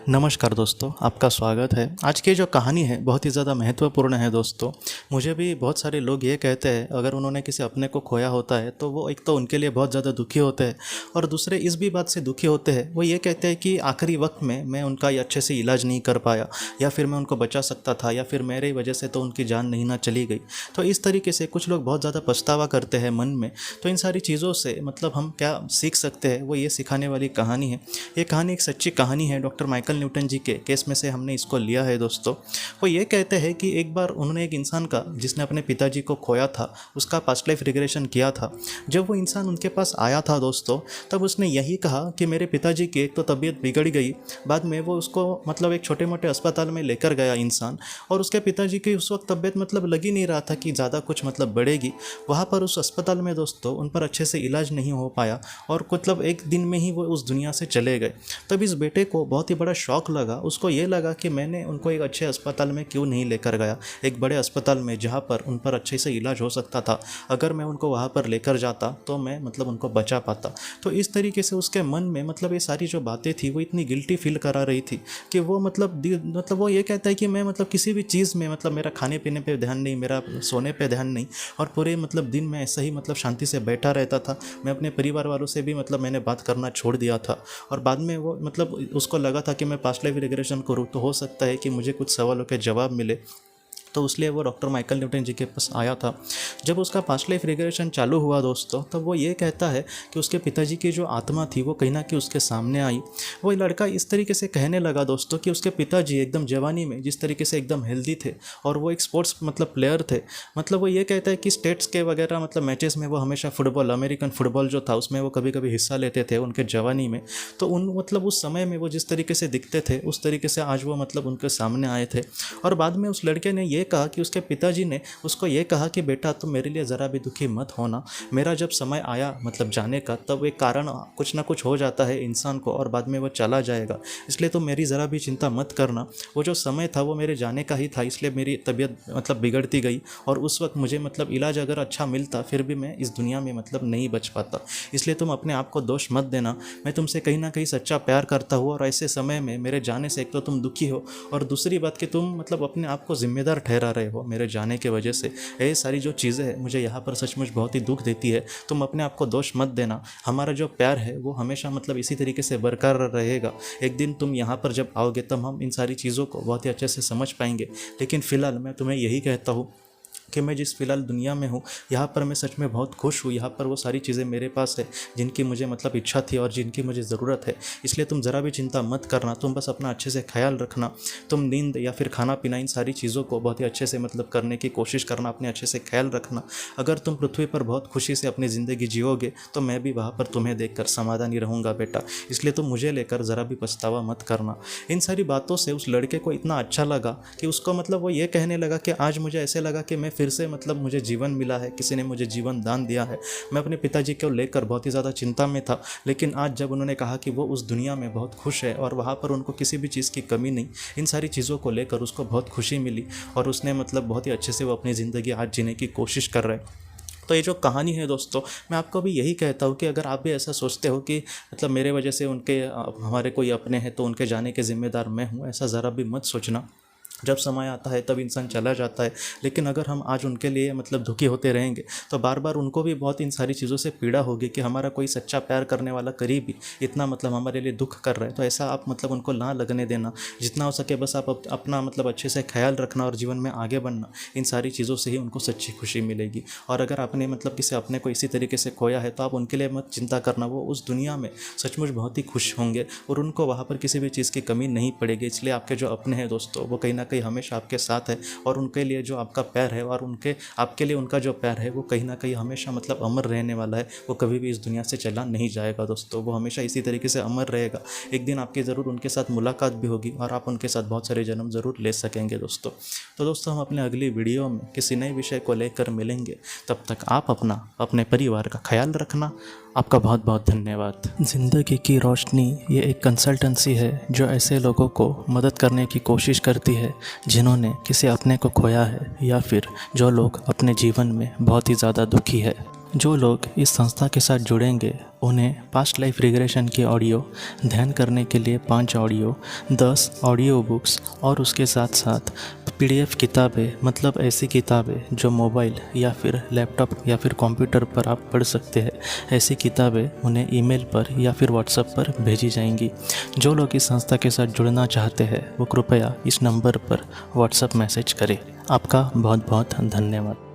नमस्कार दोस्तों, आपका स्वागत है। आज की जो कहानी है बहुत ही ज़्यादा महत्वपूर्ण है दोस्तों। मुझे भी बहुत सारे लोग ये कहते हैं अगर उन्होंने किसी अपने को खोया होता है तो वो एक तो उनके लिए बहुत ज़्यादा दुखी होते हैं और दूसरे इस भी बात से दुखी होते हैं, वो ये कहते हैं कि आखिरी वक्त में मैं उनका ये अच्छे से इलाज नहीं कर पाया या फिर मैं उनको बचा सकता था या फिर मेरे वजह से तो उनकी जान नहीं ना चली गई। तो इस तरीके से कुछ लोग बहुत ज़्यादा पछतावा करते हैं मन में। तो इन सारी चीज़ों से मतलब हम क्या सीख सकते हैं, वो ये सिखाने वाली कहानी है। ये कहानी एक सच्ची कहानी है, डॉक्टर माइकल न्यूटन जी के केस में से हमने इसको लिया है दोस्तों। वो ये कहते हैं कि एक बार उन्होंने एक इंसान का जिसने अपने पिताजी को खोया था उसका पास्ट लाइफ रिग्रेशन किया था। जब वो इंसान उनके पास आया था दोस्तों, तब उसने यही कहा कि मेरे पिताजी की एक तो तबीयत बिगड़ गई, बाद में वो उसको मतलब एक छोटे मोटे अस्पताल में लेकर गया इंसान, और उसके पिताजी की उस वक्त तबीयत मतलब लग ही नहीं रहा था कि ज़्यादा कुछ मतलब बढ़ेगी। वहाँ पर उस अस्पताल में दोस्तों उन पर अच्छे से इलाज नहीं हो पाया और मतलब एक दिन में ही वो उस दुनिया से चले गए। तब इस बेटे को बहुत ही बड़ा शौक लगा। उसको ये लगा कि मैंने उनको एक अच्छे अस्पताल में क्यों नहीं लेकर गया, एक बड़े अस्पताल में जहाँ पर उन पर अच्छे से इलाज हो सकता था। अगर मैं उनको वहाँ पर लेकर जाता तो मैं मतलब उनको बचा पाता। तो इस तरीके से उसके मन में मतलब ये सारी जो बातें थी वो इतनी गिल्टी फील करा रही थी कि वो मतलब वो ये कहता है कि मैं मतलब किसी भी चीज़ में मतलब मेरा खाने पीने पे ध्यान नहीं, मेरा सोने पे ध्यान नहीं, और पूरे मतलब दिन में ऐसा ही मतलब शांति से बैठा रहता था। मैं अपने परिवार वालों से भी मतलब मैंने बात करना छोड़ दिया था। और बाद में वो मतलब उसको लगा था कि मैं पास्ट लाइफ रिग्रेशन करूँ तो हो सकता है कि मुझे कुछ सवालों के जवाब मिले, तो इसलिए वो डॉक्टर माइकल न्यूटन जी के पास आया था। जब उसका पास्ट लाइफ रिग्रेशन चालू हुआ दोस्तों, तब वो ये कहता है कि उसके पिताजी की जो आत्मा थी वो कहीं ना कहीं उसके सामने आई। वो लड़का इस तरीके से कहने लगा दोस्तों कि उसके पिताजी एकदम जवानी में जिस तरीके से एकदम हेल्दी थे और वो एक स्पोर्ट्स मतलब प्लेयर थे। मतलब वो ये कहता है कि स्टेट्स के वगैरह मतलब मैचेस में वो हमेशा फुटबॉल, अमेरिकन फुटबॉल जो था उसमें वो कभी कभी हिस्सा लेते थे उनके जवानी में। तो उन मतलब उस समय में वो जिस तरीके से दिखते थे उस तरीके से आज वो मतलब उनके सामने आए थे। और बाद में उस लड़के ने ये कहा कि उसके पिताजी ने उसको ये कहा कि बेटा तुम मेरे लिए ज़रा भी दुखी मत होना, मेरा जब समय आया मतलब जाने का तब एक कारण कुछ ना कुछ हो जाता है इंसान को और बाद में वो चला जाएगा, इसलिए तुम मेरी ज़रा भी चिंता मत करना। वो जो समय था वो मेरे जाने का ही था, इसलिए मेरी तबीयत मतलब बिगड़ती गई और उस वक्त मुझे मतलब इलाज अगर अच्छा मिलता फिर भी मैं इस दुनिया में मतलब नहीं बच पाता। इसलिए तुम अपने आप को दोष मत देना, मैं तुमसे कहीं ना कहीं सच्चा प्यार करता हूँ और ऐसे समय में मेरे जाने से एक तो तुम दुखी हो और दूसरी बात कि तुम मतलब अपने आप को जिम्मेदार ठहरा रहे हो मेरे जाने के वजह से। ये सारी जो चीज़ें हैं मुझे यहाँ पर सचमुच बहुत ही दुख देती है। तुम अपने आप को दोष मत देना, हमारा जो प्यार है वो हमेशा मतलब इसी तरीके से बरकरार रहेगा। एक दिन तुम यहाँ पर जब आओगे तब हम इन सारी चीज़ों को बहुत ही अच्छे से समझ पाएंगे। लेकिन फ़िलहाल मैं तुम्हें यही कहता हूँ कि मैं जिस फिलहाल दुनिया में हूँ यहाँ पर मैं सच में बहुत खुश हूँ। यहाँ पर वो सारी चीज़ें मेरे पास है जिनकी मुझे मतलब इच्छा थी और जिनकी मुझे ज़रूरत है। इसलिए तुम ज़रा भी चिंता मत करना, तुम बस अपना अच्छे से ख्याल रखना। तुम नींद या फिर खाना पीना इन सारी चीज़ों को बहुत ही अच्छे से मतलब करने की कोशिश करना, अपने अच्छे से ख्याल रखना। अगर तुम पृथ्वी पर बहुत खुशी से अपनी ज़िंदगी जियोगे तो मैं भी वहाँ पर तुम्हें देख कर समाधानी रहूँगा बेटा, इसलिए तुम मुझे लेकर ज़रा भी पछतावा मत करना। इन सारी बातों से उस लड़के को इतना अच्छा लगा कि उसको मतलब वो ये कहने लगा कि आज मुझे ऐसे लगा कि मैं फिर से मतलब मुझे जीवन मिला है, किसी ने मुझे जीवन दान दिया है। मैं अपने पिताजी को लेकर बहुत ही ज़्यादा चिंता में था, लेकिन आज जब उन्होंने कहा कि वो उस दुनिया में बहुत खुश है और वहाँ पर उनको किसी भी चीज़ की कमी नहीं, इन सारी चीज़ों को लेकर उसको बहुत खुशी मिली और उसने मतलब बहुत ही अच्छे से वो अपनी ज़िंदगी आज जीने की कोशिश कर रहे हैं। तो ये जो कहानी है दोस्तों, मैं आपको भी यही कहता हूँ कि अगर आप भी ऐसा सोचते हो कि मतलब मेरे वजह से उनके हमारे कोई अपने हैं तो उनके जाने के ज़िम्मेदार मैं हूँ, ऐसा ज़रा भी मत सोचना। जब समय आता है तब इंसान चला जाता है, लेकिन अगर हम आज उनके लिए मतलब दुखी होते रहेंगे तो बार बार उनको भी बहुत इन सारी चीज़ों से पीड़ा होगी कि हमारा कोई सच्चा प्यार करने वाला करीबी इतना मतलब हमारे लिए दुख कर रहा है। तो ऐसा आप मतलब उनको ना लगने देना, जितना हो सके बस आप अपना मतलब अच्छे से ख्याल रखना और जीवन में आगे बढ़ना। इन सारी चीज़ों से ही उनको सच्ची खुशी मिलेगी। और अगर आपने मतलब किसी अपने को इसी तरीके से खोया है तो आप उनके लिए मत चिंता करना, वो उस दुनिया में सचमुच बहुत ही खुश होंगे और उनको वहाँ पर किसी भी चीज़ की कमी नहीं पड़ेगी। इसलिए आपके जो अपने हैं दोस्तों वो कहीं ना कहीं हमेशा आपके साथ है और उनके लिए जो आपका प्यार है और उनके आपके लिए उनका जो प्यार है वो कहीं ना कहीं हमेशा मतलब अमर रहने वाला है। वो कभी भी इस दुनिया से चला नहीं जाएगा दोस्तों, वो हमेशा इसी तरीके से अमर रहेगा। एक दिन आपकी ज़रूर उनके साथ मुलाकात भी होगी और आप उनके साथ बहुत सारे जन्म ज़रूर ले सकेंगे दोस्तों। तो दोस्तों हम अपने अगली वीडियो में किसी नए विषय को लेकर मिलेंगे, तब तक आप अपना अपने परिवार का ख्याल रखना। आपका बहुत बहुत धन्यवाद। ज़िंदगी की रोशनी ये एक कंसल्टेंसी है जो ऐसे लोगों को मदद करने की कोशिश करती है जिन्होंने किसी अपने को खोया है या फिर जो लोग अपने जीवन में बहुत ही ज़्यादा दुखी है। जो लोग इस संस्था के साथ जुड़ेंगे उन्हें पास्ट लाइफ रिग्रेशन की ऑडियो, ध्यान करने के लिए 5 ऑडियो, 10 ऑडियो बुक्स और उसके साथ साथ PDF किताबें, मतलब ऐसी किताबें जो मोबाइल या फिर लैपटॉप या फिर कंप्यूटर पर आप पढ़ सकते हैं, ऐसी किताबें उन्हें ईमेल पर या फिर व्हाट्सएप पर भेजी जाएंगी। जो लोग इस संस्था के साथ जुड़ना चाहते हैं वो कृपया इस नंबर पर व्हाट्सएप मैसेज करें। आपका बहुत बहुत धन्यवाद।